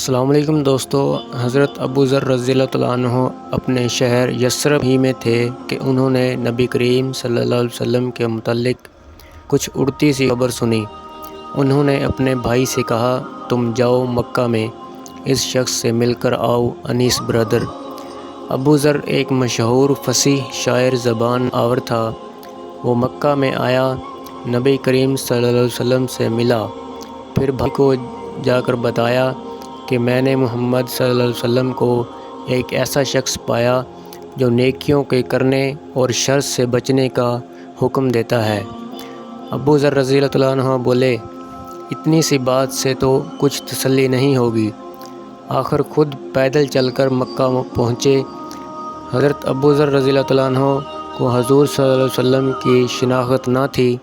السلام علیکم دوستو، حضرت ابو ذر رضی اللہ تعالیٰ عنہ اپنے شہر یثرب ہی میں تھے کہ انہوں نے نبی کریم صلی اللہ علیہ وسلم کے متعلق کچھ اڑتی سی خبر سنی۔ انہوں نے اپنے بھائی سے کہا، تم جاؤ مکہ میں اس شخص سے مل کر آؤ، انیس برادر۔ ابو ذر ایک مشہور فصیح شاعر زبان آور تھا۔ وہ مکہ میں آیا، نبی کریم صلی اللہ علیہ وسلم سے ملا، پھر بھائی کو جا کر بتایا کہ میں نے محمد صلی اللہ علیہ وسلم کو ایک ایسا شخص پایا جو نیکیوں کے کرنے اور شر سے بچنے کا حکم دیتا ہے۔ ابو ذر رضی اللہ عنہ بولے، اتنی سی بات سے تو کچھ تسلی نہیں ہوگی۔ آخر خود پیدل چل کر مکہ پہنچے۔ حضرت ابو ذر رضی اللہ عنہ کو حضور صلی اللہ علیہ وسلم کی شناخت نہ تھی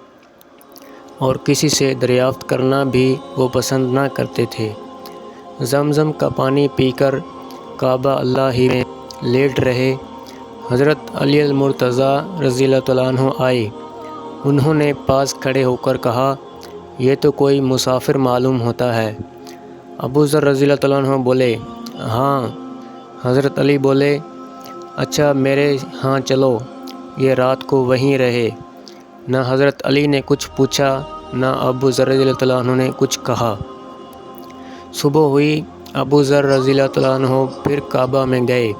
اور کسی سے دریافت کرنا بھی وہ پسند نہ کرتے تھے۔ زمزم کا پانی پی کر کعبہ اللہ ہی میں لیٹ رہے۔ حضرت علی المرتضیٰ رضی اللہ عنہ آئے۔ انہوں نے پاس کھڑے ہو کر کہا، یہ تو کوئی مسافر معلوم ہوتا ہے۔ ابو ذر رضی اللہ عنہ بولے، ہاں۔ حضرت علی بولے، اچھا میرے ہاں چلو، یہ رات کو وہیں رہے۔ نہ حضرت علی نے کچھ پوچھا، نہ ابو ذر رضی اللہ عنہ نے کچھ کہا۔ صبح ہوئی، ابو ذر رضی اللہ عنہ پھر کعبہ میں گئے۔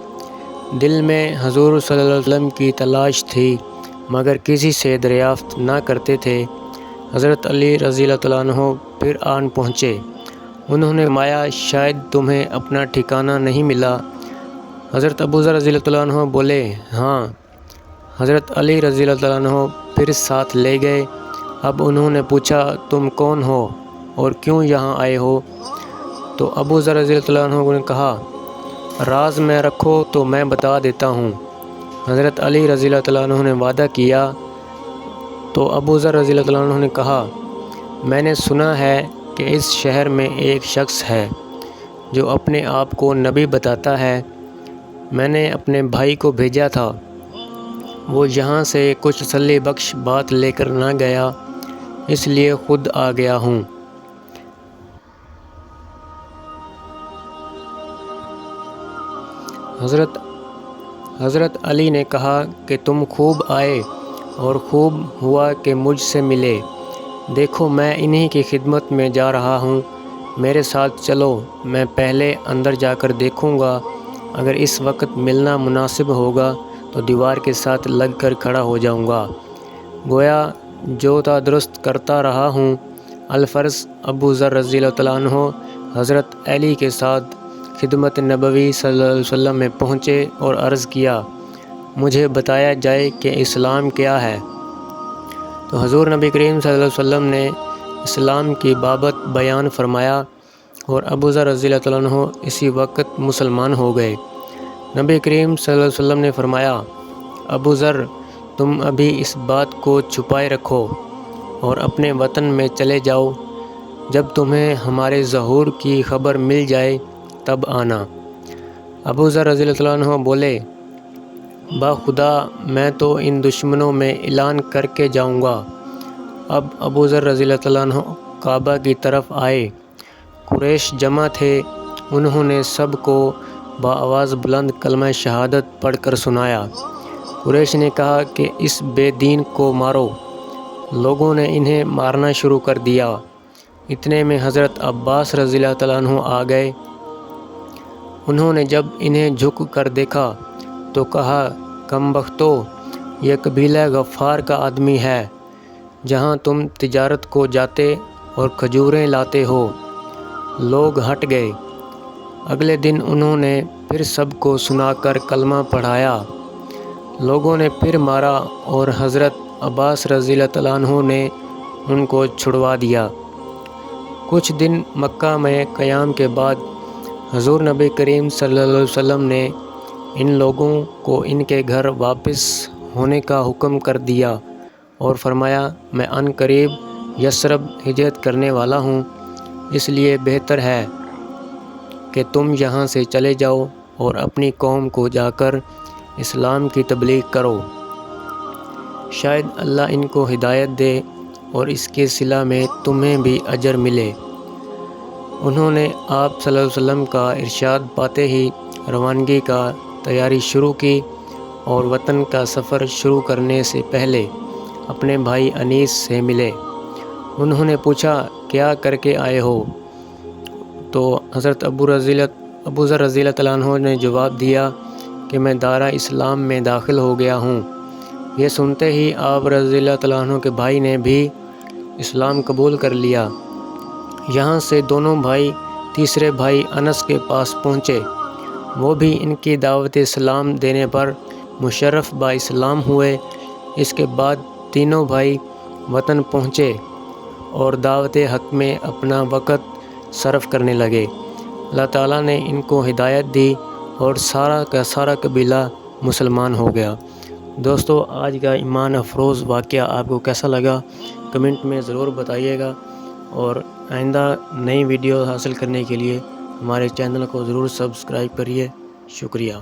دل میں حضور صلی اللہ علیہ وسلم کی تلاش تھی، مگر کسی سے دریافت نہ کرتے تھے۔ حضرت علی رضی اللہ عنہ پھر آن پہنچے۔ انہوں نے فرمایا، شاید تمہیں اپنا ٹھکانہ نہیں ملا۔ حضرت ابو ذر رضی اللہ عنہ بولے، ہاں۔ حضرت علی رضی اللہ عنہ پھر ساتھ لے گئے۔ اب انہوں نے پوچھا، تم کون ہو اور کیوں یہاں آئے ہو؟ تو ابو ذر رضی اللہ عنہ نے کہا، راز میں رکھو تو میں بتا دیتا ہوں۔ حضرت علی رضی اللہ عنہ نے وعدہ کیا۔ تو ابو ذر رضی اللہ عنہ نے کہا، میں نے سنا ہے کہ اس شہر میں ایک شخص ہے جو اپنے آپ کو نبی بتاتا ہے۔ میں نے اپنے بھائی کو بھیجا تھا، وہ یہاں سے کچھ تسلی بخش بات لے کر نہ گیا، اس لیے خود آ گیا ہوں۔ حضرت علی نے کہا کہ تم خوب آئے اور خوب ہوا کہ مجھ سے ملے۔ دیکھو میں انہی کی خدمت میں جا رہا ہوں، میرے ساتھ چلو، میں پہلے اندر جا کر دیکھوں گا، اگر اس وقت ملنا مناسب ہوگا تو دیوار کے ساتھ لگ کر کھڑا ہو جاؤں گا، گویا جو تا درست کرتا رہا ہوں۔ الفرز ابو ذر رضی اللہ عنہ حضرت علی کے ساتھ خدمت نبوی صلی اللہ علیہ وسلم میں پہنچے اور عرض کیا، مجھے بتایا جائے کہ اسلام کیا ہے۔ تو حضور نبی کریم صلی اللہ علیہ وسلم نے اسلام کی بابت بیان فرمایا اور ابو ذر رضی اللہ عنہ اسی وقت مسلمان ہو گئے۔ نبی کریم صلی اللہ علیہ وسلم نے فرمایا، ابو ذر تم ابھی اس بات کو چھپائے رکھو اور اپنے وطن میں چلے جاؤ، جب تمہیں ہمارے ظہور کی خبر مل جائے تب آنا۔ ابو ذر رضی اللہ عنہ بولے، خدا میں تو ان دشمنوں میں اعلان کر کے جاؤں گا۔ اب ابو ذر رضی اللہ عنہ کعبہ کی طرف آئے۔ قریش جمع تھے، انہوں نے سب کو بآواز بلند کلمہ شہادت پڑھ کر سنایا۔ قریش نے کہا کہ اس بے دین کو مارو۔ لوگوں نے انہیں مارنا شروع کر دیا۔ اتنے میں حضرت عباس رضی اللہ عنہ آ گئے۔ انہوں نے جب انہیں جھک کر دیکھا تو کہا، کم بختو، یہ قبیلہ غفار کا آدمی ہے، جہاں تم تجارت کو جاتے اور کھجوریں لاتے ہو۔ لوگ ہٹ گئے۔ اگلے دن انہوں نے پھر سب کو سنا کر کلمہ پڑھایا۔ لوگوں نے پھر مارا اور حضرت عباس رضی اللہ عنہ نے ان کو چھڑوا دیا۔ کچھ دن مکہ میں قیام کے بعد حضور نبی کریم صلی اللہ علیہ وسلم نے ان لوگوں کو ان کے گھر واپس ہونے کا حکم کر دیا اور فرمایا، میں عن قریب یثرب ہجرت کرنے والا ہوں، اس لیے بہتر ہے کہ تم یہاں سے چلے جاؤ اور اپنی قوم کو جا کر اسلام کی تبلیغ کرو، شاید اللہ ان کو ہدایت دے اور اس کے صلہ میں تمہیں بھی اجر ملے۔ انہوں نے آپ صلی اللہ علیہ وسلم کا ارشاد پاتے ہی روانگی کا تیاری شروع کی اور وطن کا سفر شروع کرنے سے پہلے اپنے بھائی انیس سے ملے۔ انہوں نے پوچھا کیا کر کے آئے ہو؟ تو حضرت ابو ذر رضی اللہ تعالیٰ عنہ نے جواب دیا کہ میں دارہ اسلام میں داخل ہو گیا ہوں۔ یہ سنتے ہی آپ رضی اللہ تعالیٰ عنہ کے بھائی نے بھی اسلام قبول کر لیا۔ یہاں سے دونوں بھائی تیسرے بھائی انس کے پاس پہنچے، وہ بھی ان کی دعوت اسلام دینے پر مشرف با اسلام ہوئے۔ اس کے بعد تینوں بھائی وطن پہنچے اور دعوت حق میں اپنا وقت صرف کرنے لگے۔ اللہ تعالیٰ نے ان کو ہدایت دی اور سارا کا سارا قبیلہ مسلمان ہو گیا۔ دوستو، آج کا ایمان افروز واقعہ آپ کو کیسا لگا کمنٹ میں ضرور بتائیے گا، اور آئندہ نئی ویڈیو حاصل کرنے کے لیے ہمارے چینل کو ضرور سبسکرائب کریے۔ شکریہ۔